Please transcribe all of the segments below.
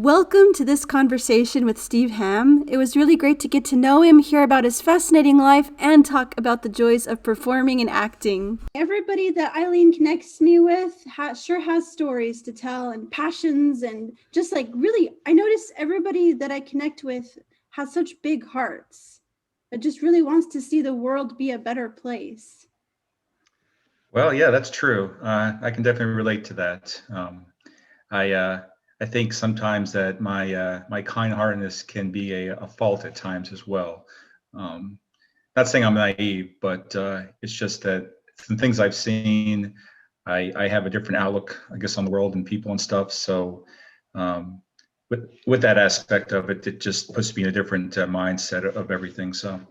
Welcome to this conversation with Steve Hamm. It was really great to get to know him, hear about his fascinating life, and talk about the joys of performing and acting. Everybody that Eileen connects me with sure has stories to tell and passions, and just like really, I notice everybody that I connect with has such big hearts that just really wants to see the world be a better place. Well, yeah, that's true. I can definitely relate to that. I think sometimes that my kind-heartedness can be a fault at times as well. Um, Not saying I'm naive, but it's just that some things I've seen, I have a different outlook, I guess, on the world and people and stuff. So um, with that aspect of it, it just puts me in a different mindset of everything. So.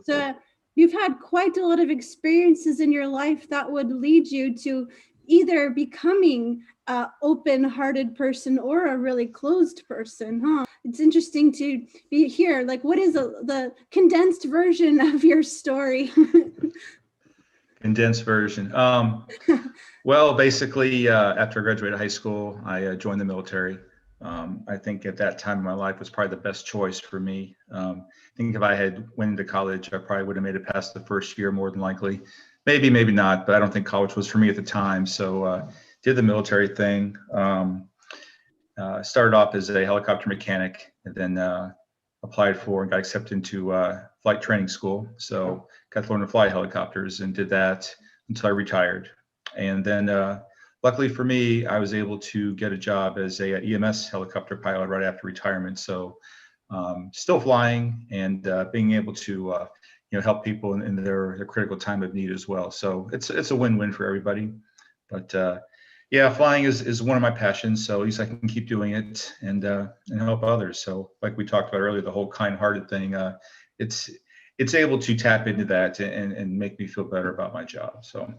So you've had quite a lot of experiences in your life that would lead you to either becoming an open-hearted person or a really closed person, huh? It's interesting to be here. Like, what is the condensed version of your story? Condensed version. Well, basically, after I graduated high school, I joined the military. I think at that time in my life was probably the best choice for me. I think if I had went into college, I probably would have made it past the first year more than likely. Maybe, maybe not, but I don't think college was for me at the time. So did the military thing. Started off as a helicopter mechanic, and then applied for and got accepted into flight training school. So got to learn to fly helicopters and did that until I retired. And then luckily for me, I was able to get a job as a EMS helicopter pilot right after retirement. So still flying and being able to help people in their critical time of need as well. So it's a win-win for everybody. But yeah, flying is one of my passions. So at least I can keep doing it and help others. So like we talked about earlier, the whole kind-hearted thing, it's able to tap into that and make me feel better about my job. So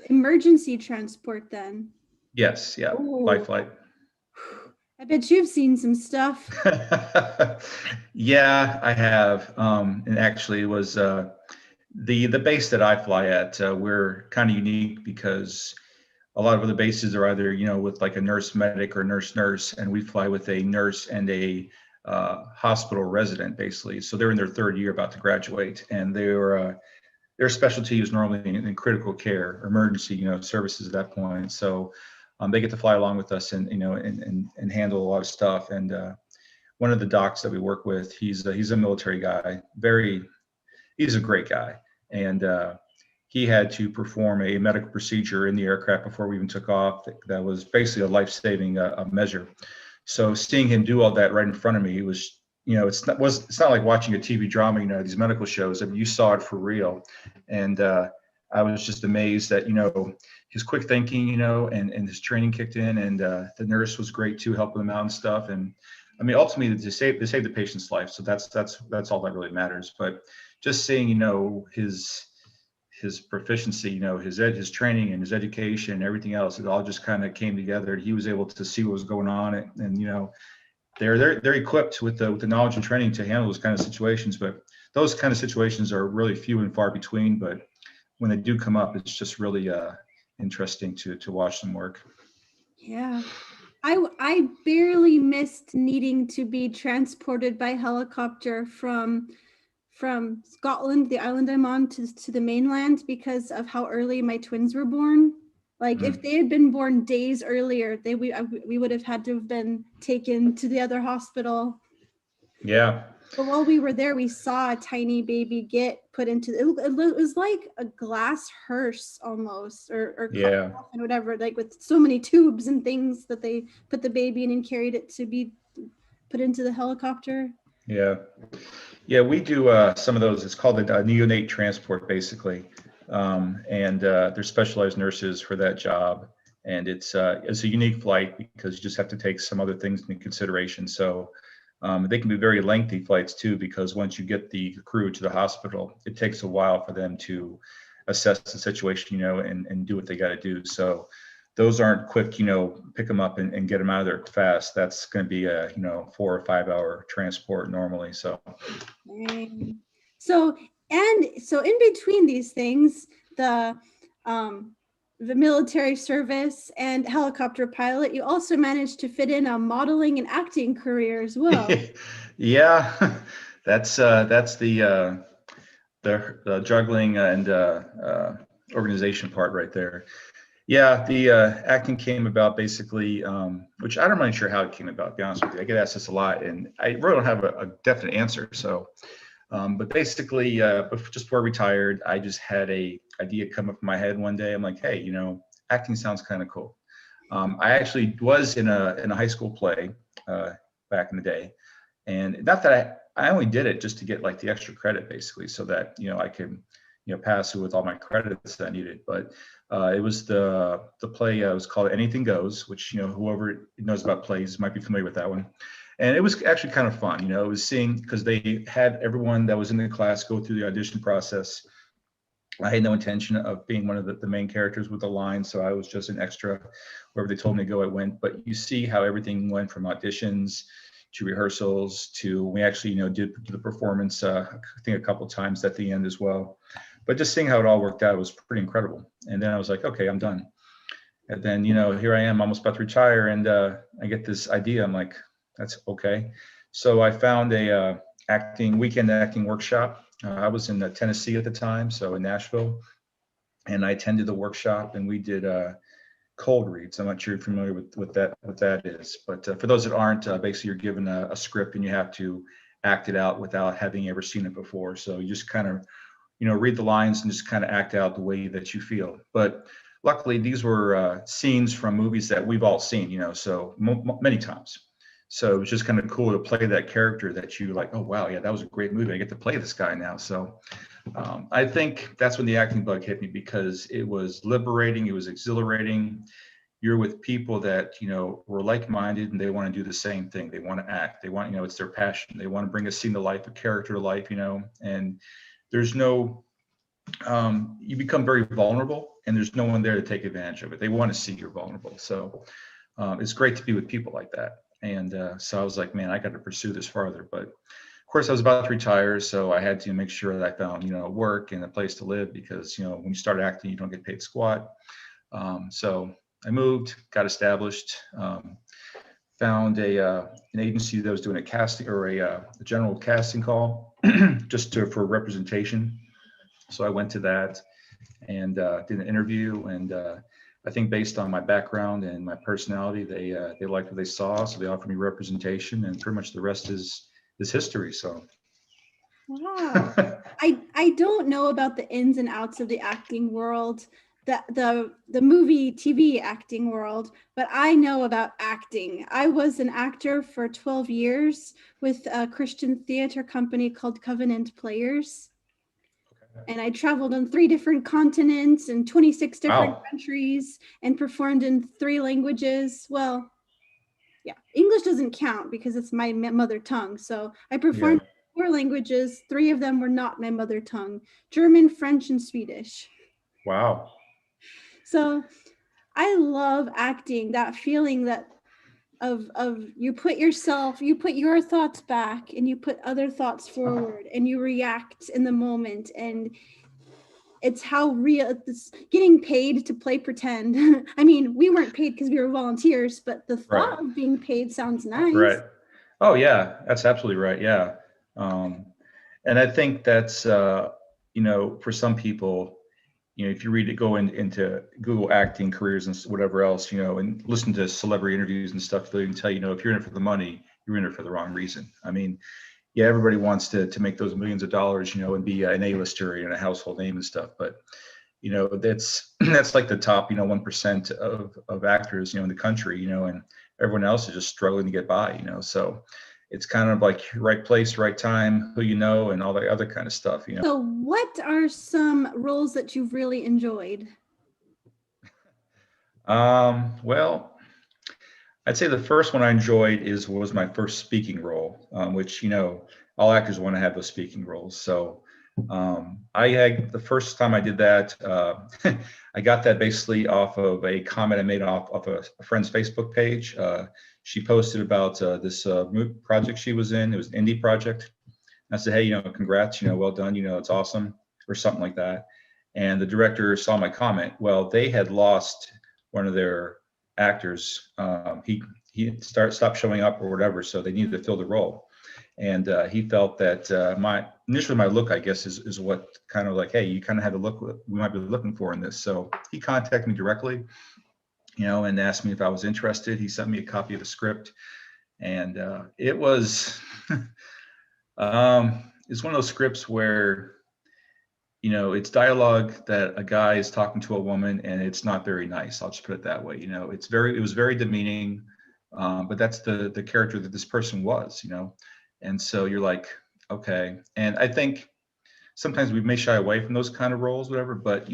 emergency transport then. Yes, yeah. Ooh. Life flight. I bet you've seen some stuff. Yeah, I have. And actually it was the base that I fly at, we're kind of unique because a lot of other bases are either, with like a nurse medic or nurse, and we fly with a nurse and a hospital resident basically. So they're in their third year about to graduate, and their specialty is normally in critical care, emergency, services at that point. So they get to fly along with us and and handle a lot of stuff. And one of the docs that we work with, he's a military guy. He's a great guy, and he had to perform a medical procedure in the aircraft before we even took off. That was basically a life-saving measure. So seeing him do all that right in front of me, it was, it's not like watching a TV drama, these medical shows. I mean, you saw it for real. And I was just amazed that, his quick thinking, and his training kicked in, and the nurse was great too, helping him out and stuff. And I mean, ultimately they save the patient's life. So that's all that really matters. But just seeing, his proficiency, his training and his education and everything else, it all just kind of came together. He was able to see what was going on, and they're equipped with the knowledge and training to handle those kind of situations. But those kind of situations are really few and far between. But when they do come up, it's just really interesting to watch them work. Yeah. I barely missed needing to be transported by helicopter from Scotland, the island I'm on, to the mainland because of how early my twins were born. Like if they had been born days earlier, we would have had to have been taken to the other hospital. Yeah. But while we were there, we saw a tiny baby get put into it was like a glass hearse almost, or Yeah. and whatever, like with so many tubes and things that they put the baby in and carried it to be put into the helicopter. Yeah. Yeah, we do some of those. It's called the neonate transport, basically, and there's specialized nurses for that job. And it's a unique flight because you just have to take some other things into consideration. So they can be very lengthy flights too, because once you get the crew to the hospital, it takes a while for them to assess the situation, and do what they got to do. So those aren't quick, pick them up and get them out of there fast. That's going to be a 4 or 5 hour transport normally. So so in between these things, the the military service and helicopter pilot, you also managed to fit in a modeling and acting career as well. Yeah, that's the juggling and organization part right there. Yeah, the acting came about basically, which I'm not really sure how it came about, to be honest with you. I get asked this a lot, and I really don't have a definite answer. So, but basically, just before I retired, I just had a idea come up in my head one day. I'm like, hey, acting sounds kind of cool. I actually was in a high school play back in the day, and not that I only did it just to get like the extra credit, basically, so that I could pass with all my credits that I needed. But it was the play was called Anything Goes, which whoever knows about plays might be familiar with that one. And it was actually kind of fun. It was seeing, because they had everyone that was in the class go through the audition process. I had no intention of being one of the main characters with the line, so I was just an extra. Wherever they told me to go, I went. But you see how everything went from auditions to rehearsals to we actually did the performance I think a couple of times at the end as well. But just seeing how it all worked out was pretty incredible. And then I was like, okay, I'm done. And then here I am almost about to retire, and I get this idea. I'm like, that's okay. So I found a weekend acting workshop. I was in Tennessee at the time, so in Nashville, and I attended the workshop, and we did cold reads. I'm not sure you're familiar with what that is, but for those that aren't, basically you're given a script and you have to act it out without having ever seen it before. So you just kind of read the lines and just kind of act out the way that you feel. But luckily these were scenes from movies that we've all seen, so many times. So it was just kind of cool to play that character that you like, oh wow, yeah, that was a great movie, I get to play this guy now. So I think that's when the acting bug hit me, because it was liberating, it was exhilarating. You're with people that were like-minded, and they want to do the same thing. They want to act, they want, it's their passion, they want to bring a scene to life, a character to life, and there's no you become very vulnerable, and there's no one there to take advantage of it. They want to see you're vulnerable. So it's great to be with people like that. And so I was like, man, I got to pursue this farther. But of course I was about to retire, so I had to make sure that I found work and a place to live, because when you start acting, you don't get paid squat. So I moved, got established, found an agency that was doing a casting, or a general casting call just for representation. So I went to that and did an interview, and I think based on my background and my personality, they liked what they saw, so they offered me representation, and pretty much the rest is history. So wow. I don't know about the ins and outs of the acting world, the movie TV acting world, but I know about acting. I was an actor for 12 years with a Christian theater company called Covenant Players. And I traveled on 3 different continents and 26 different countries, and performed in 3 languages. Well, yeah, English doesn't count because it's my mother tongue. So I performed 4 languages. 3 of them were not my mother tongue: German, French, and Swedish. Wow. So I love acting, that feeling that of you put your thoughts back, and you put other thoughts forward, and you react in the moment, and it's how real it's getting paid to play pretend. I mean, we weren't paid because we were volunteers, but the thought of being paid sounds nice. Right. Oh yeah, that's absolutely right. Yeah. And I think that's for some people, if you go into Google acting careers and whatever else, and listen to celebrity interviews and stuff, they can tell if you're in it for the money, you're in it for the wrong reason. I mean, yeah, everybody wants to make those millions of dollars, and be an A-lister and a household name and stuff. But that's like the top 1% of actors in the country, and everyone else is just struggling to get by. So it's kind of like right place, right time, who and all that other kind of stuff. So what are some roles that you've really enjoyed? Well, I'd say the first one I enjoyed was my first speaking role, which all actors want to have those speaking roles. So I had the first time I did that, I got that basically off of a comment I made off of a friend's Facebook page. She posted about this project she was in. It was an indie project. I said, hey, congrats, well done, it's awesome, or something like that. And the director saw my comment. Well, they had lost one of their actors. He stopped showing up or whatever, so they needed to fill the role. And he felt that my look, I guess, is what kind of like, hey, you kind of had the look we might be looking for in this. So he contacted me directly, and asked me if I was interested. He sent me a copy of the script, and it was it's one of those scripts where it's dialogue that a guy is talking to a woman, and it's not very nice. I'll just put it that way. It was very demeaning, but that's the character that this person was. And so you're like, okay. And I think sometimes we may shy away from those kind of roles, whatever, but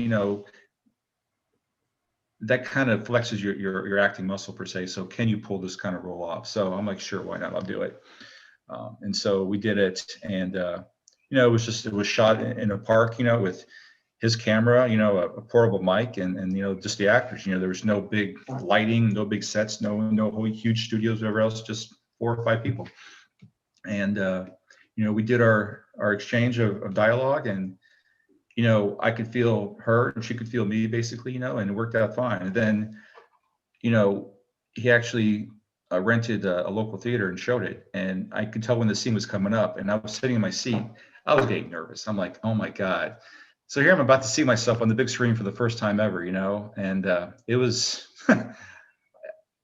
that kind of flexes your acting muscle per se. So can you pull this kind of role off? So I'm like, sure, why not? I'll do it. And so we did it, and it was shot in a park, with his camera, a portable mic, and just the actors. There was no big lighting, no big sets, no huge studios, whatever else, just 4 or 5 people. And we did our exchange of dialogue, and I could feel her and she could feel me, basically, and it worked out fine. And then he actually rented a local theater and showed it, and I could tell when the scene was coming up, and I was sitting in my seat. I was getting nervous. I'm like, oh my God. So here I'm about to see myself on the big screen for the first time ever, and it was, I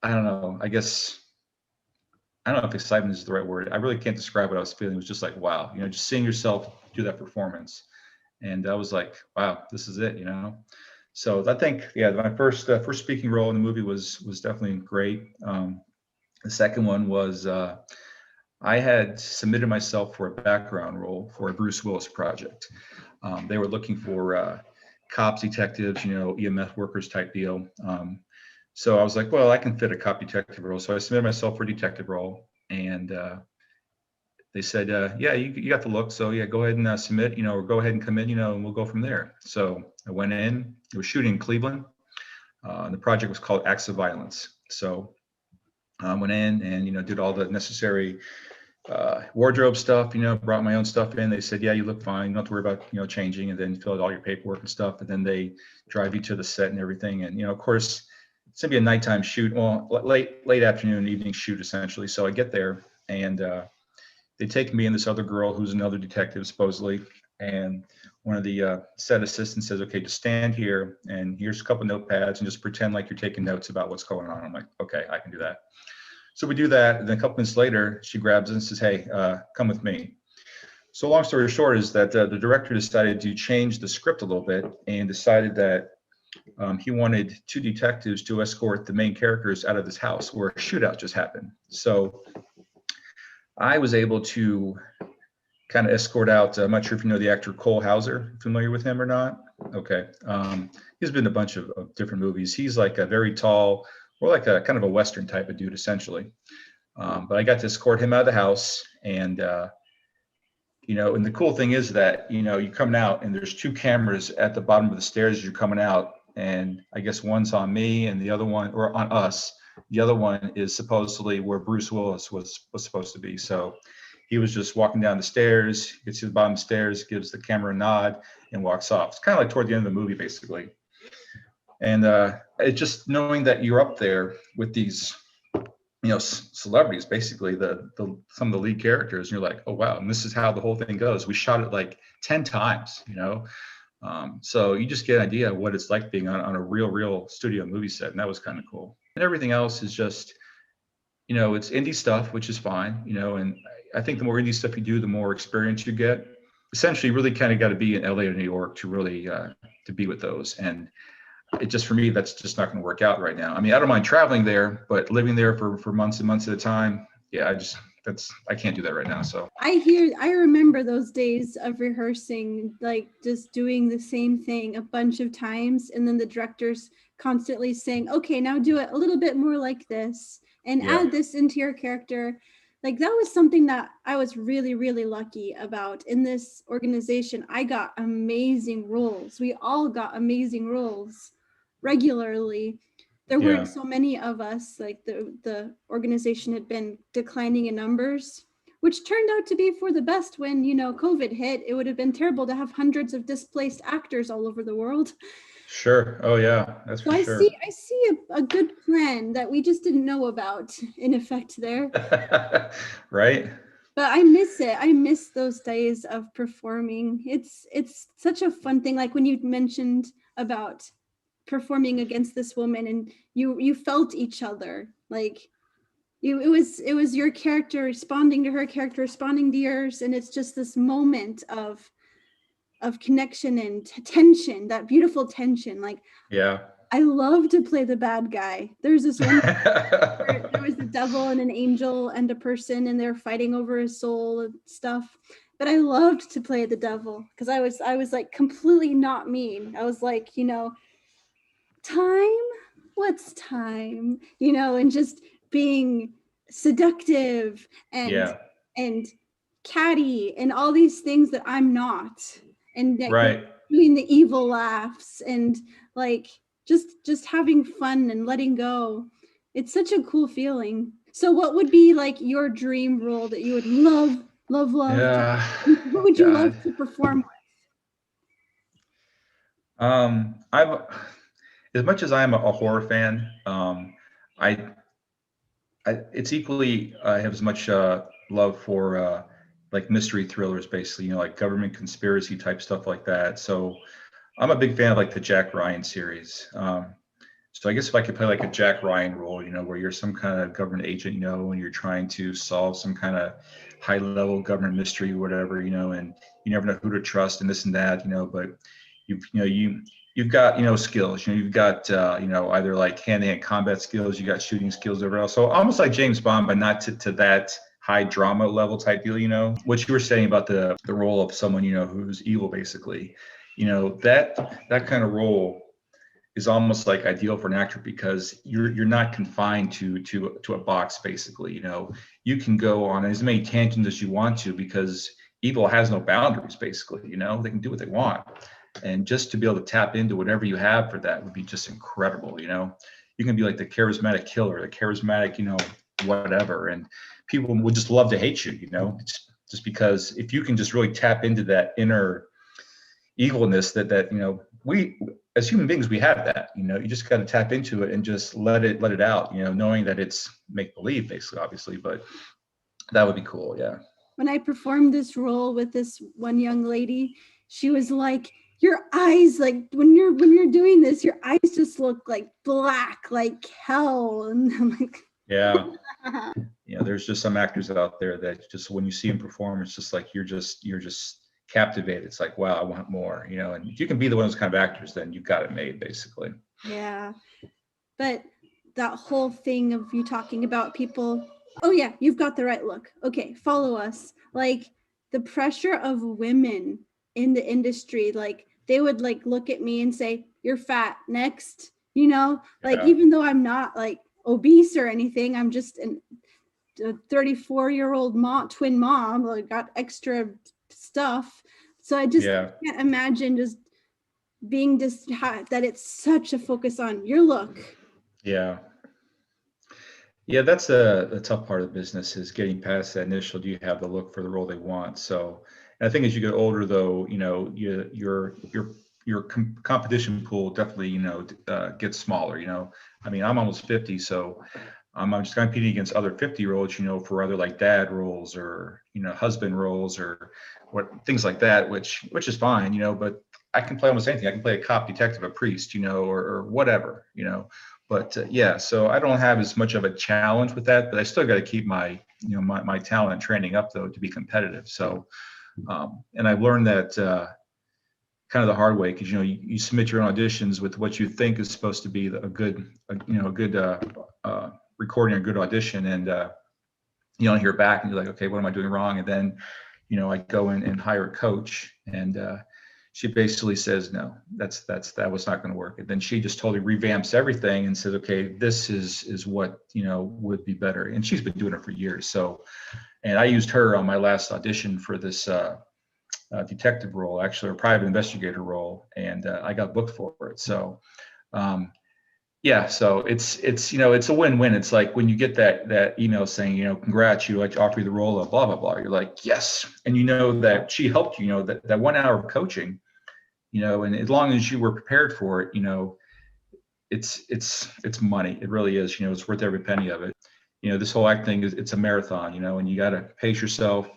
don't know, I guess, I don't know if excitement is the right word. I really can't describe what I was feeling. It was just like, wow, just seeing yourself do that performance. And I was like, wow, this is it, So I think, yeah, my first speaking role in the movie was definitely great. The second one was I had submitted myself for a background role for a Bruce Willis project. They were looking for cops, detectives, EMS workers type deal. So I was like, well, I can fit a cop detective role. So I submitted myself for a detective role, and they said, yeah, you got the look. So yeah, go ahead and submit, or go ahead and come in, and we'll go from there. So I went in. It was shooting in Cleveland. And the project was called Acts of Violence. So I went in and, did all the necessary wardrobe stuff, brought my own stuff in. They said, yeah, you look fine. You don't have to worry about, changing, and then fill out all your paperwork and stuff. And then they drive you to the set and everything. And, of course, it's gonna be a nighttime shoot. Well, late afternoon, evening shoot, essentially. So I get there, and they take me and this other girl who's another detective, supposedly. And one of the set assistants says, okay, just stand here, and here's a couple notepads, and just pretend like you're taking notes about what's going on. I'm like, okay, I can do that. So we do that, and then a couple minutes later, she grabs us and says, hey, come with me. So long story short is that the director decided to change the script a little bit, and decided that he wanted 2 detectives to escort the main characters out of this house where a shootout just happened. So I was able to kind of escort out, I'm not sure if you know the actor Cole Hauser, familiar with him or not? Okay. He's been in a bunch of different movies. He's like a very tall, or like a kind of a Western type of dude, essentially. But I got to escort him out of the house, and and the cool thing is that, you're coming out, and there's 2 cameras at the bottom of the stairs as you're coming out, and I guess one's on me and the other one, or on us. The other one is supposedly where Bruce Willis was supposed to be. So he was just walking down the stairs, gets to the bottom of the stairs, gives the camera a nod, and walks off. It's kind of like toward the end of the movie, basically. And it's just knowing that you're up there with these, celebrities, basically some of the lead characters, and you're like, oh wow, and this is how the whole thing goes. We shot it like 10 times, so you just get an idea of what it's like being on a real studio movie set, and that was kind of cool. And everything else is just, it's indie stuff, which is fine, and I think the more indie stuff you do, the more experience you get. Essentially, you really kind of got to be in LA or New York to really to be with those. And it just, for me, that's just not going to work out right now. I mean, I don't mind traveling there, but living there for months and months at a time, yeah, I can't do that right now. So I remember those days of rehearsing, like just doing the same thing a bunch of times, and then the directors constantly saying, okay, now do it a little bit more like this, and add this into your character. Like that was something that I was really, really lucky about in this organization. I got amazing roles. We all got amazing roles regularly. There weren't so many of us, like the organization had been declining in numbers, which turned out to be for the best when, COVID hit. It would have been terrible to have hundreds of displaced actors all over the world. Sure. Oh yeah, that's So for sure. I see a good plan that we just didn't know about in effect there. Right? But I miss it. I miss those days of performing. It's such a fun thing. Like when you mentioned about performing against this woman and you felt each other. Like it was your character responding to her character, responding to yours, and it's just this moment of connection and tension, that beautiful tension. Like, Yeah. I love to play the bad guy. There's this one where there was the devil and an angel and a person, and they're fighting over his soul and stuff. But I loved to play the devil because I was like completely not mean. I was like, time? What's time? And just being seductive Yeah. and catty and all these things that I'm not. And like, Right. doing the evil laughs and like just having fun and letting go. It's such a cool feeling. So what would be like your dream role that you would love Yeah. what would you love God. to perform I've as much as I'm a horror fan, I, it's equally I have as much love for like mystery thrillers, basically, like government conspiracy type stuff like that. So I'm a big fan of like the Jack Ryan series. So I guess if I could play like a Jack Ryan role, where you're some kind of government agent, and you're trying to solve some kind of high level government mystery or whatever, and you never know who to trust and this and that, but you've got, skills, you've got, either like hand-to-hand combat skills, you got shooting skills over else. So almost like James Bond, but not to that high drama level type deal, what you were saying about the role of someone, who's evil, basically, that kind of role is almost like ideal for an actor because you're not confined to a box, basically. You can go on as many tangents as you want to because evil has no boundaries, basically. They can do what they want, and just to be able to tap into whatever you have for that would be just incredible. You can be like the charismatic killer, the charismatic, whatever, and people would just love to hate you. It's just because if you can just really tap into that inner evilness that we as human beings, we have that. You just got to tap into it and just let it out, knowing that it's make believe, basically, obviously, but that would be cool. Yeah. when I performed this role with this one young lady, she was like, your eyes, like when you're doing this, your eyes just look like black, like hell. And I'm like, Yeah. There's just some actors out there that just when you see them perform, it's just like you're just captivated. It's like, wow, I want more, and if you can be the one of those kind of actors, then you've got it made, basically. yeah. But that whole thing of you talking about people, oh yeah, you've got the right look. Okay, follow us. Like the pressure of women in the industry, like they would like look at me and say, you're fat, next, like Yeah. even though I'm not like obese or anything, I'm just a 34-year-old mom, twin mom, like got extra stuff. So I just Yeah. can't imagine just being just that it's such a focus on your look. Yeah. Yeah, that's the tough part of the business is getting past that initial, do you have the look for the role they want? So, and I think as you get older, though, your competition pool definitely, gets smaller. I mean, I'm almost 50, so I'm just competing against other 50-year-olds, for other like dad roles or husband roles or what things like that, which is fine, but I can play almost anything. I can play a cop, detective, a priest, or whatever, But yeah, so I don't have as much of a challenge with that, but I still got to keep my, my talent and training up though to be competitive. So, and I've learned that kind of the hard way because you submit your own auditions with what you think is supposed to be a good recording, a good audition, and you don't hear back, and you're like, okay, what am I doing wrong? And then, I go in and hire a coach, and she basically says, no, that was not going to work. And then she just totally revamps everything and says, okay, this is what, would be better. And she's been doing it for years. So, and I used her on my last audition for this detective role, actually, a private investigator role. And I got booked for it. So, Yeah, so it's it's a win-win. It's like when you get that email saying, congrats, you like to offer you the role of blah blah blah. You're like, yes, and you know that she helped you. That 1 hour of coaching. And as long as you were prepared for it, it's money. It really is. It's worth every penny of it. This whole act thing it's a marathon. And you got to pace yourself,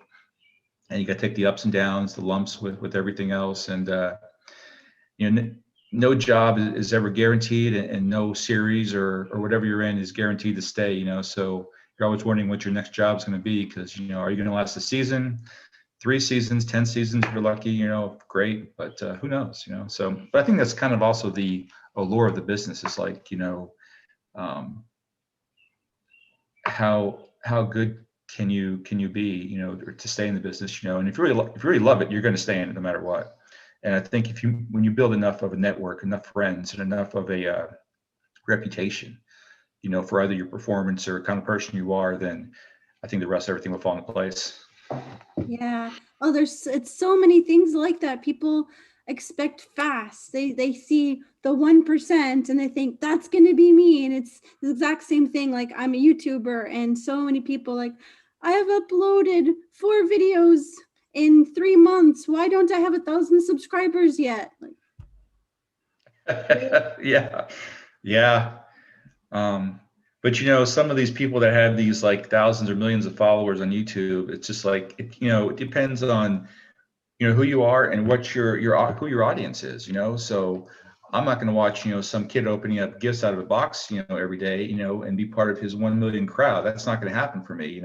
and you got to take the ups and downs, the lumps with everything else, and no job is ever guaranteed, and no series or whatever you're in is guaranteed to stay. So you're always wondering what your next job is going to be, because are you going to last a season, 3 seasons, 10 seasons if you're lucky? Great, but who knows? So, but I think that's kind of also the allure of the business, is like, um, how good can you be, to stay in the business, and if you really love it, you're going to stay in it no matter what. And I think when you build enough of a network, enough friends, and enough of a reputation, for either your performance or kind of person you are, then I think the rest of everything will fall into place. Yeah. Oh, it's so many things like that. People expect fast. They see the 1% and they think that's going to be me. And it's the exact same thing. Like, I'm a YouTuber, and so many people like, I have uploaded 4 videos in 3 months. Why don't I have 1,000 subscribers yet? Like, yeah. But some of these people that have these like thousands or millions of followers on YouTube, it's just like it depends on who you are and what who your audience is. So I'm not going to watch some kid opening up gifts out of a box every day and be part of his 1 million crowd. That's not going to happen for me.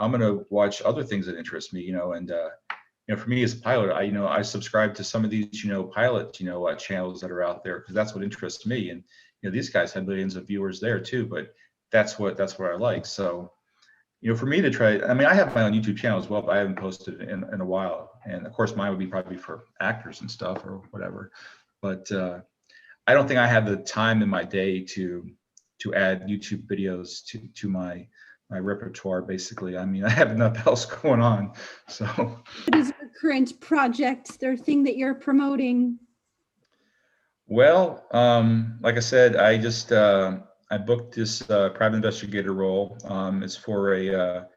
I'm going to watch other things that interest me. And for me as a pilot, I subscribe to some of these pilot channels that are out there, because that's what interests me. And these guys have millions of viewers there too, but that's what I like. So for me to try, I mean, I have my own YouTube channel as well, but I haven't posted in a while. And of course mine would be probably for actors and stuff or whatever. But I don't think I have the time in my day to add YouTube videos to my repertoire, basically. I mean, I have enough else going on. So what is your current project, their thing that you're promoting? well, like I said, I booked this private investigator role. It's for a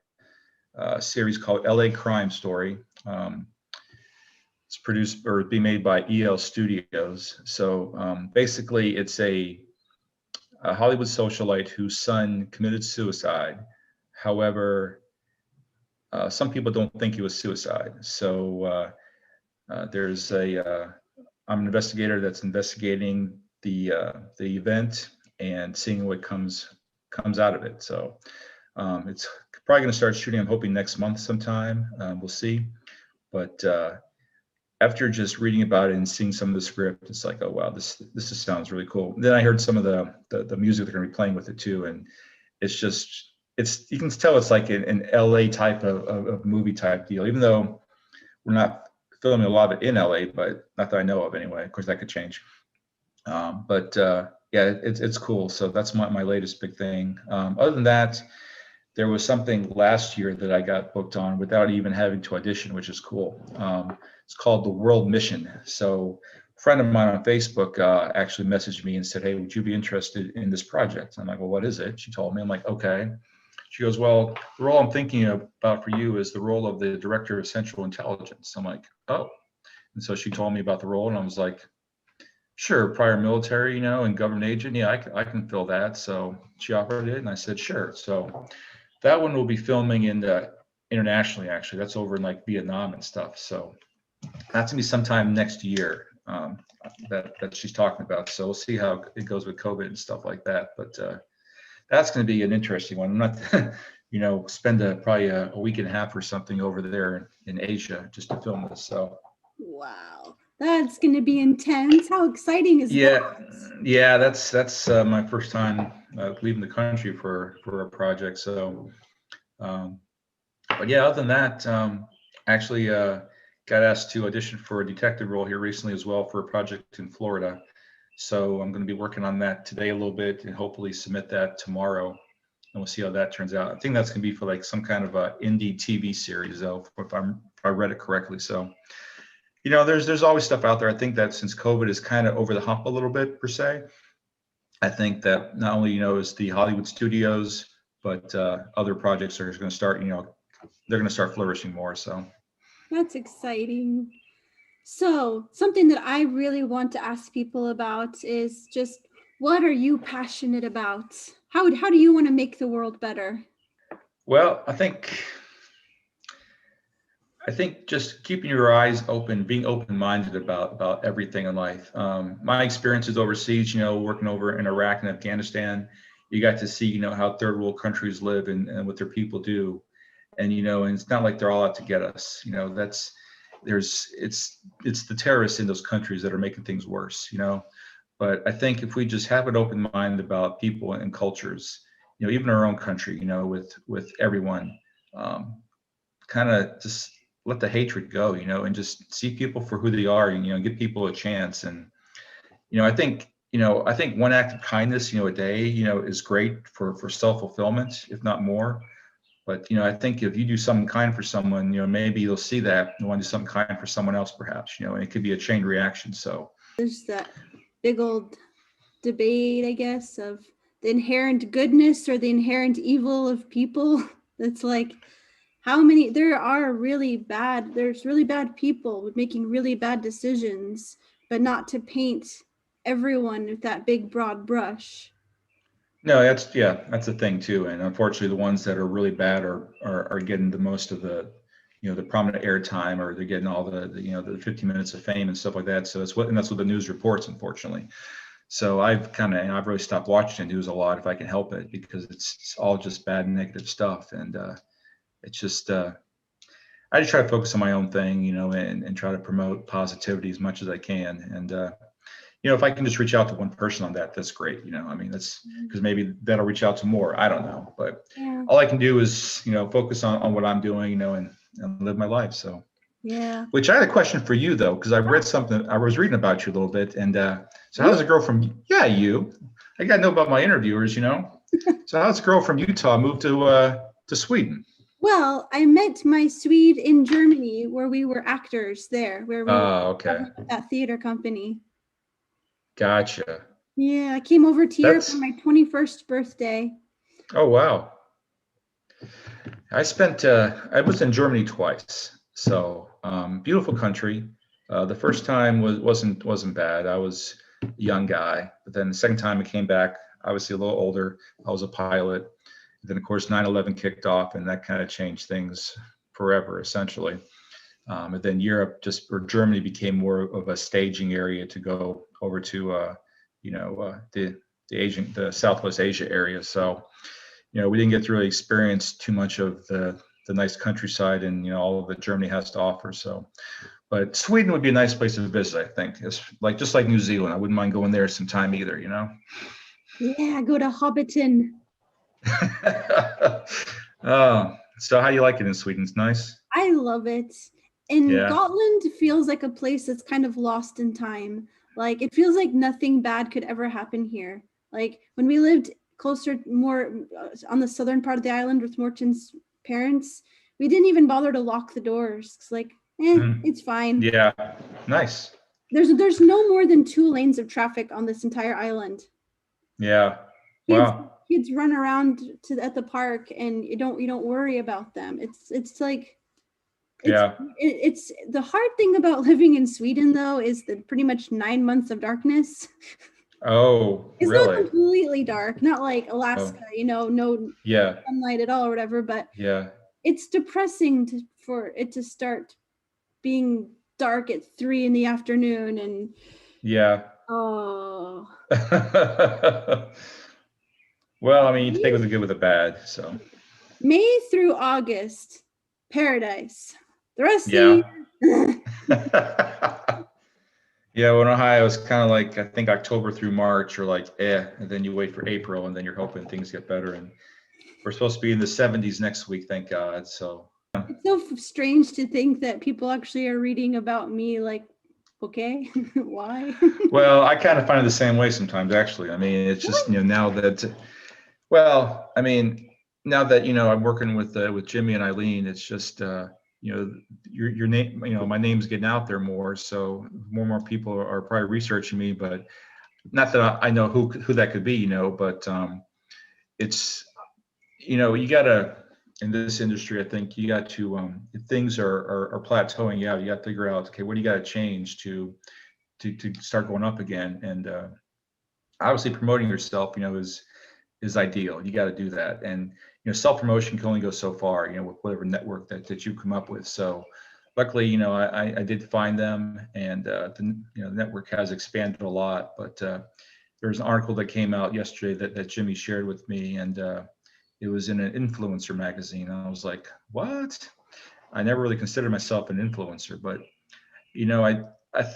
series called LA Crime Story. It's produced or being made by EL Studios. So basically, it's a Hollywood socialite whose son committed suicide. However, some people don't think it was suicide. So I'm an investigator that's investigating the event and seeing what comes out of it. So it's probably going to start shooting, I'm hoping, next month sometime. We'll see. But after just reading about it and seeing some of the script, it's like, oh wow, this just sounds really cool. Then I heard some of the music they're going to be playing with it too, and you can tell it's like an LA type of movie type deal, even though we're not filming a lot of it in LA, but not that I know of anyway. Of course, that could change. But yeah, it's cool. So that's my latest big thing. Other than that, there was something last year that I got booked on without even having to audition, which is cool. It's called The World Mission. So a friend of mine on Facebook actually messaged me and said, hey, would you be interested in this project? I'm like, well, what is it? She told me. I'm like, okay. She goes, well, the role I'm thinking about for you is the role of the Director of Central Intelligence. I'm like, oh. And so she told me about the role, and I was like, sure, prior military, and government agent. Yeah, I can fill that. So she offered it, and I said, sure. So that one will be filming internationally, actually. That's over in like Vietnam and stuff. So that's gonna be sometime next year that she's talking about. So we'll see how it goes with COVID and stuff like that. But that's going to be an interesting one. I'm not, spend probably a week and a half or something over there in Asia just to film this. So, wow, that's going to be intense. How exciting is that? Yeah, that's my first time leaving the country for a project. So, but yeah, other than that, actually got asked to audition for a detective role here recently as well for a project in Florida. So I'm going to be working on that today a little bit and hopefully submit that tomorrow, and we'll see how that turns out. I think that's going to be for like some kind of a indie TV series, though, if I read it correctly. So, there's always stuff out there. I think that since COVID is kind of over the hump a little bit per se, I think that not only, is the Hollywood studios, but other projects are going to start, they're going to start flourishing more. So That's exciting. So, something that I really want to ask people about is just what are you passionate about? How do you want to make the world better? well, I think just keeping your eyes open, being open-minded about everything in life. My experiences overseas, working over in Iraq and Afghanistan, you got to see, how third world countries live and what their people do, and and it's not like they're all out to get us. It's the terrorists in those countries that are making things worse. But I think if we just have an open mind about people and cultures, even our own country, with everyone. Kind of just let the hatred go, and just see people for who they are, and give people a chance. And I think one act of kindness, a day, is great for self-fulfillment, if not more. But I think if you do something kind for someone, maybe you'll see that and want to do something kind for someone else, perhaps, and it could be a chain reaction. So There's that big old debate, I guess, of the inherent goodness or the inherent evil of people. That's like there's really bad people making really bad decisions, but not to paint everyone with that big broad brush. no, that's the thing too. And unfortunately, the ones that are really bad are getting the most of the prominent airtime, or they're getting all the 15 minutes of fame and stuff like that. So that's what the news reports, unfortunately. So I've really stopped watching the news a lot if I can help it, because it's all just bad and negative stuff. And it's just I just try to focus on my own thing, and try to promote positivity as much as I can. And if I can just reach out to one person on that, that's great. That's because maybe that'll reach out to more. I don't know, but Yeah. all I can do is focus on what I'm doing, and live my life. So Yeah. which I had a question for you though, because I was reading about you a little bit, and so how does a girl from you? I got to know about my interviewers, So how does a girl from Utah move to Sweden? Well, I met my Swede in Germany, where we were actors there, where we were Okay. at that theater company. Gotcha. Yeah, I came over to Europe That's for my 21st birthday. Oh wow. I was in Germany twice. So beautiful country. The first time wasn't bad. I was a young guy, but then the second time I came back, obviously a little older. I was a pilot. Then of course 9/11 kicked off, and that kind of changed things forever, essentially. And then Germany became more of a staging area to go over to, the Southwest Asia area. So, we didn't get to really experience too much of the nice countryside and all that Germany has to offer. So, but Sweden would be a nice place to visit. I think it's just like New Zealand. I wouldn't mind going there sometime either. Yeah, go to Hobbiton. So how do you like it in Sweden? It's nice. I love it. And Yeah. Gotland feels like a place that's kind of lost in time. Like it feels like nothing bad could ever happen here. Like when we lived closer, more on the southern part of the island with Morton's parents, we didn't even bother to lock the doors. It's like, it's fine. Yeah. Nice. There's no more than 2 lanes of traffic on this entire island. Yeah. Wow. Kids run around at the park, and you don't worry about them. It's like it's the hard thing about living in Sweden though is the pretty much 9 months of darkness. Oh, It's really? not completely dark, not like Alaska, no sunlight at all or whatever, but it's depressing for it to start being dark at 3 in the afternoon and oh. Well, you take the good with the bad. So May through August, paradise. The rest of the year. Yeah, well, in Ohio, it's kind of like, I think October through March, or and then you wait for April, and then you're hoping things get better. And we're supposed to be in the 70s next week, thank God. So it's so strange to think that people actually are reading about me, like, okay, why? Well, I kind of find it the same way sometimes, actually. It's just, now that, now that, I'm working with Jimmy and Eileen, it's just, your name, my name's getting out there more. So more and more people are probably researching me, but not that I know who that could be, but it's, you gotta, in this industry, I think you got to, if things are plateauing out, you got to figure out, okay, what do you got to change to start going up again? And obviously promoting yourself, is ideal. You got to do that. And, self promotion can only go so far, with whatever network that you come up with. So luckily, I did find them, and the network has expanded a lot. But there's an article that came out yesterday that Jimmy shared with me, and it was in an influencer magazine. And I was like, what? I never really considered myself an influencer, but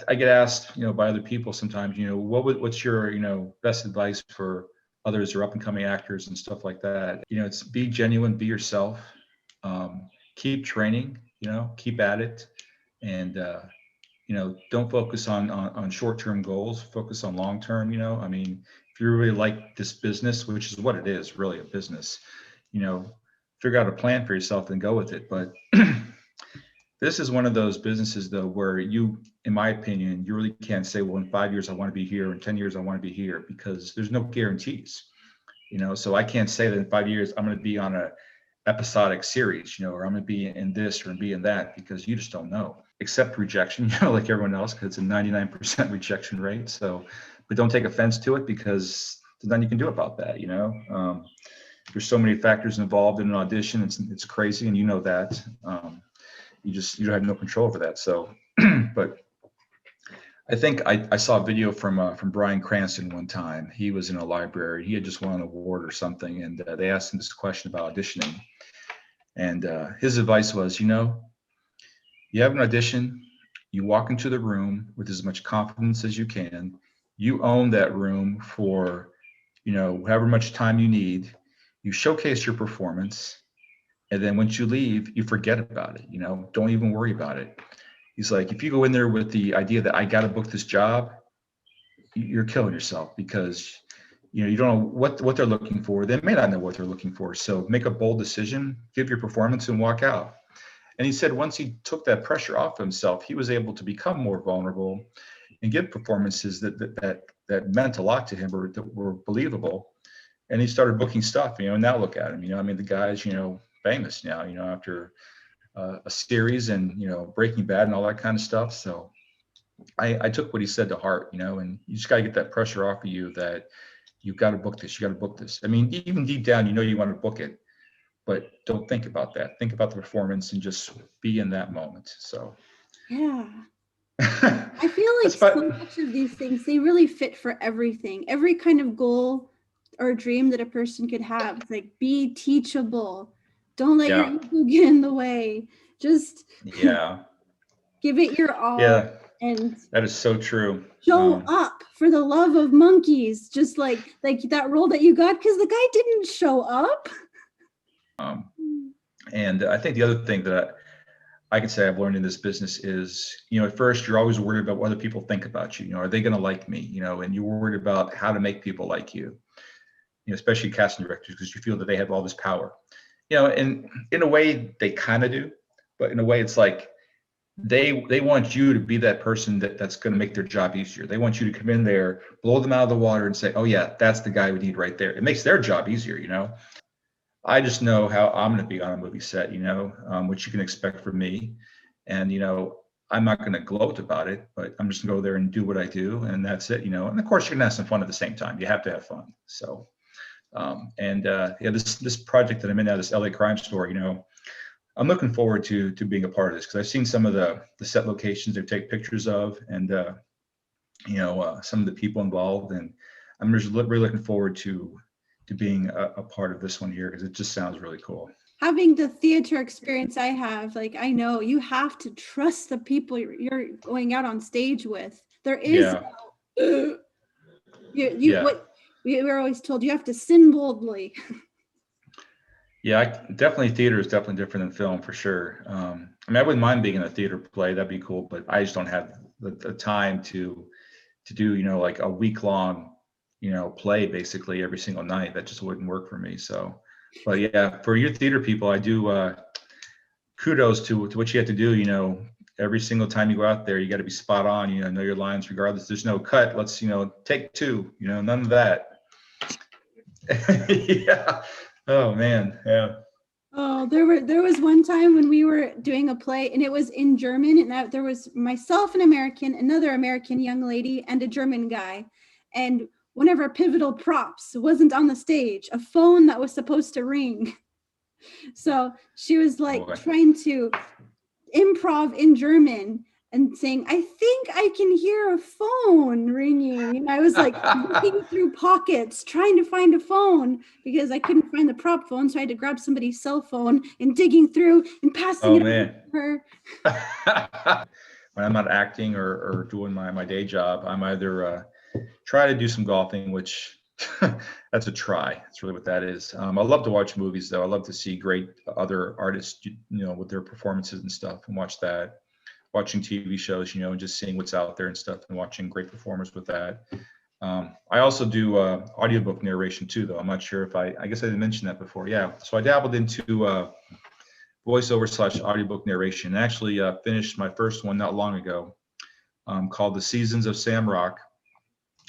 I get asked, by other people sometimes, what's your, best advice for others or up and coming actors and stuff like that. It's be genuine, be yourself, keep training, keep at it, and don't focus on short-term goals. Focus on long-term. I mean, if you really like this business, which is what it is, really a business, figure out a plan for yourself and go with it. But this is one of those businesses, though, where you, in my opinion, you really can't say, well, in 5 years I want to be here, in 10 years I want to be here, because there's no guarantees. So I can't say that in 5 years I'm going to be on a episodic series, or I'm going to be in this or be in that, because you just don't know. Accept rejection, like everyone else, because it's a 99% rejection rate. So, but don't take offense to it, because there's nothing you can do about that. There's so many factors involved in an audition. It's crazy, and you know that. You don't have no control over that. So, but I think I saw a video from Bryan Cranston one time. He was in a library. He had just won an award or something, and they asked him this question about auditioning. And his advice was, you have an audition, you walk into the room with as much confidence as you can. You own that room for, however much time you need. You showcase your performance. And then once you leave, you forget about it. Don't even worry about it. He's like, if you go in there with the idea that I got to book this job, you're killing yourself, because you don't know what they're looking for. They may not know what they're looking for. So make a bold decision, give your performance, and walk out. And he said once he took that pressure off himself, he was able to become more vulnerable and give performances that meant a lot to him, or that were believable. And he started booking stuff. And now look at him. I mean, the guy's famous now. After a series and Breaking Bad and all that kind of stuff. So I took what he said to heart, and you just got to get that pressure off of you that you've got to book this. You got to book this. I mean, even deep down, you want to book it, but don't think about that. Think about the performance and just be in that moment. So yeah. I feel like so much of these things, they really fit for everything. Every kind of goal or dream that a person could have. It's like, be teachable. Don't let your ego get in the way. Just give it your all. Yeah, and that is so true. Show up, for the love of monkeys. Just like that role that you got, because the guy didn't show up. And I think the other thing that I can say I've learned in this business is, at first you're always worried about what other people think about you. Are they going to like me? And you're worried about how to make people like you. Especially casting directors, because you feel that they have all this power. And in a way they kind of do, but in a way it's like they want you to be that person that's going to make their job easier. They want you to come in there, blow them out of the water, and say, oh yeah, that's the guy we need right there. It makes their job easier. I just know how I'm going to be on a movie set, what you can expect from me. And, I'm not going to gloat about it, but I'm just going to go there and do what I do. And that's it, and of course you're going to have some fun at the same time. You have to have fun. So, this project that I'm in now, this LA Crime Story, I'm looking forward to being a part of this, because I've seen some of the set locations they take pictures of, and some of the people involved, and I'm just really looking forward to being a part of this one here, because it just sounds really cool. Having the theater experience I have, I know you have to trust the people you're going out on stage with. There is what we were always told, you have to sin boldly. Yeah, definitely theater is definitely different than film, for sure. I wouldn't mind being in a theater play. That'd be cool, but I just don't have the time to do, like a week-long, play basically every single night. That just wouldn't work for me. So, but yeah, for your theater people, I do kudos to what you have to do, every single time you go out there, you got to be spot on, know your lines regardless. There's no cut. Let's, take two, none of that. Yeah. Oh man. Yeah. Oh, there was one time when we were doing a play and it was in German, and there was myself, an American, another American young lady, and a German guy. And one of our pivotal props wasn't on the stage, a phone that was supposed to ring. So she was like trying to improv in German and saying, I think I can hear a phone ringing. And I was like looking through pockets, trying to find a phone because I couldn't find the prop phone. So I had to grab somebody's cell phone and digging through and passing it over to her. When I'm not acting or doing my day job, I'm either try to do some golfing, which that's a try. That's really what that is. I love to watch movies, though. I love to see great other artists, with their performances and stuff, and watch that. Watching TV shows, and just seeing what's out there and stuff, and watching great performers with that. I also do audiobook narration too, though. I'm not sure if I guess I didn't mention that before. Yeah, so I dabbled into voiceover / audiobook narration. And actually finished my first one not long ago, called The Seasons of Sam Rock.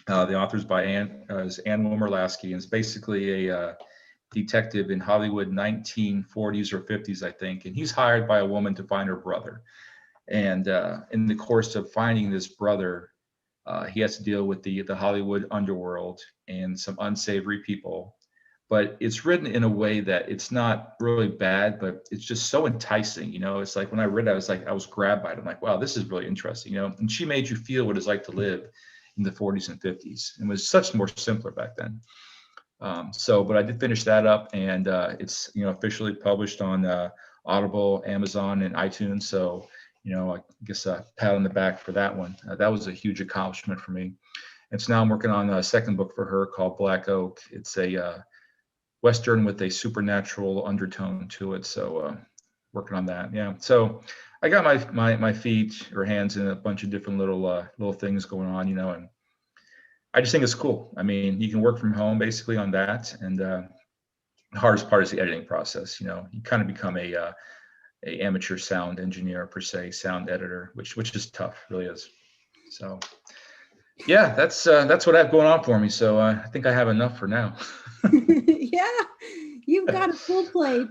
The author's by Ann Wilmer Lasky, and it's basically a detective in Hollywood, 1940s or 50s, I think, and he's hired by a woman to find her brother. And in the course of finding this brother, he has to deal with the Hollywood underworld and some unsavory people. But it's written in a way that it's not really bad, but it's just so enticing. It's like when I read it, I was grabbed by it. I'm like, wow, this is really interesting. And she made you feel what it's like to live in the 40s and 50s. It was such more simpler back then. But I did finish that up, and it's officially published on Audible, Amazon, and iTunes. So I guess a pat on the back for that one. That was a huge accomplishment for me. And so now I'm working on a second book for her called Black Oak. It's a Western with a supernatural undertone to it. So working on that. Yeah. So I got my feet or hands in a bunch of different little things going on, and I just think it's cool. I mean, you can work from home basically on that. And the hardest part is the editing process. You kind of become a amateur sound engineer per se, sound editor, which is tough, really is. So yeah, that's what I have going on for me. So I think I have enough for now. Yeah, you've got a full plate.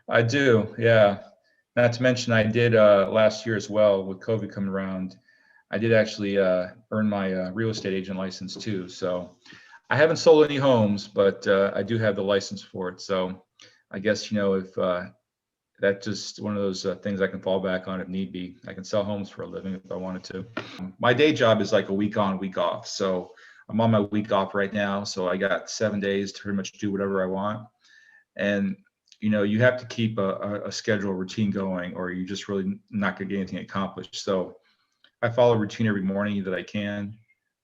I do, yeah. Not to mention, I did last year as well with COVID coming around. I did actually earn my real estate agent license too. So I haven't sold any homes, but I do have the license for it. So I guess if that's just one of those things I can fall back on if need be. I can sell homes for a living if I wanted to. My day job is like a week on, week off. So I'm on my week off right now. So I got 7 days to pretty much do whatever I want. And, you have to keep a schedule, routine going, or you're just really not going to get anything accomplished. So I follow a routine every morning that I can.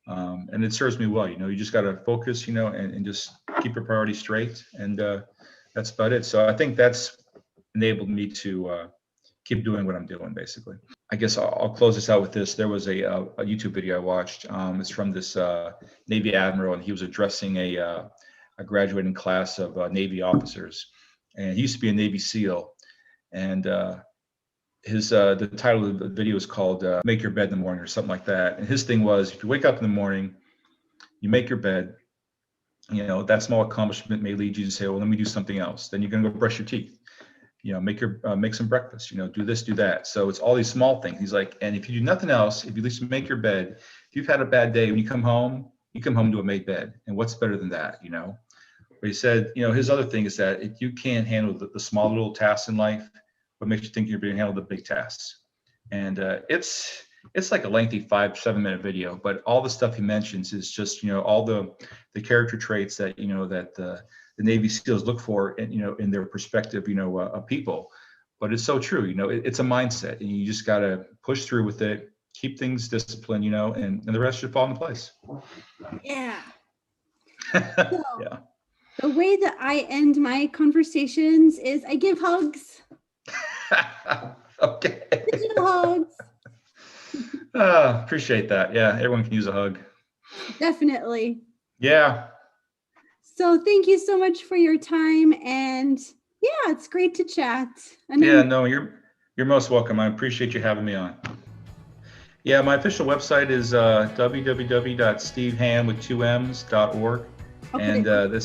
And it serves me well. You just got to focus, and just keep your priorities straight. And that's about it. So I think that's enabled me to keep doing what I'm doing, basically. I guess I'll close this out with this. There was a YouTube video I watched. It's from this Navy admiral, and he was addressing a graduating class of Navy officers. And he used to be a Navy SEAL. And the title of the video is called "Make Your Bed in the Morning" or something like that. And his thing was, if you wake up in the morning, you make your bed. That small accomplishment may lead you to say, well, let me do something else. Then you're going to go brush your teeth. Make some breakfast, do this, do that. So it's all these small things. He's like, and if you do nothing else, if you at least make your bed, if you've had a bad day, when you come home to a made bed. And what's better than that, But he said, his other thing is that if you can't handle the small little tasks in life, what makes you think you're going to handle the big tasks? And it's like a lengthy 5-7 minute video, but all the stuff he mentions is just, all the character traits that, that the Navy SEALs look for, in their perspective, of people. But it's so true. It's a mindset, and you just got to push through with it, keep things disciplined, and the rest should fall into place. Yeah. So, yeah. The way that I end my conversations is I give hugs. Okay. Digital hugs. Appreciate that. Yeah, everyone can use a hug. Definitely. Yeah. So thank you so much for your time, and yeah, it's great to chat. Yeah, no, you're most welcome. I appreciate you having me on. Yeah, my official website is www.stevehamm.org, I'll put and it.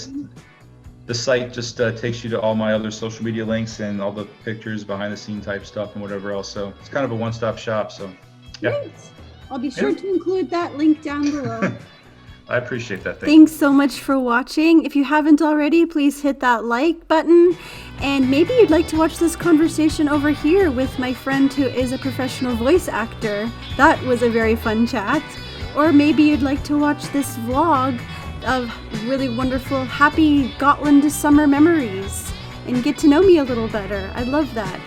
the site just takes you to all my other social media links and all the pictures, behind the scene type stuff, and whatever else. So it's kind of a one-stop shop. So yeah. Great. I'll be sure to include that link down below. I appreciate that. Thanks so much for watching. If you haven't already, please hit that like button. And maybe you'd like to watch this conversation over here with my friend who is a professional voice actor. That was a very fun chat. Or maybe you'd like to watch this vlog of really wonderful, happy Gotland summer memories and get to know me a little better. I love that.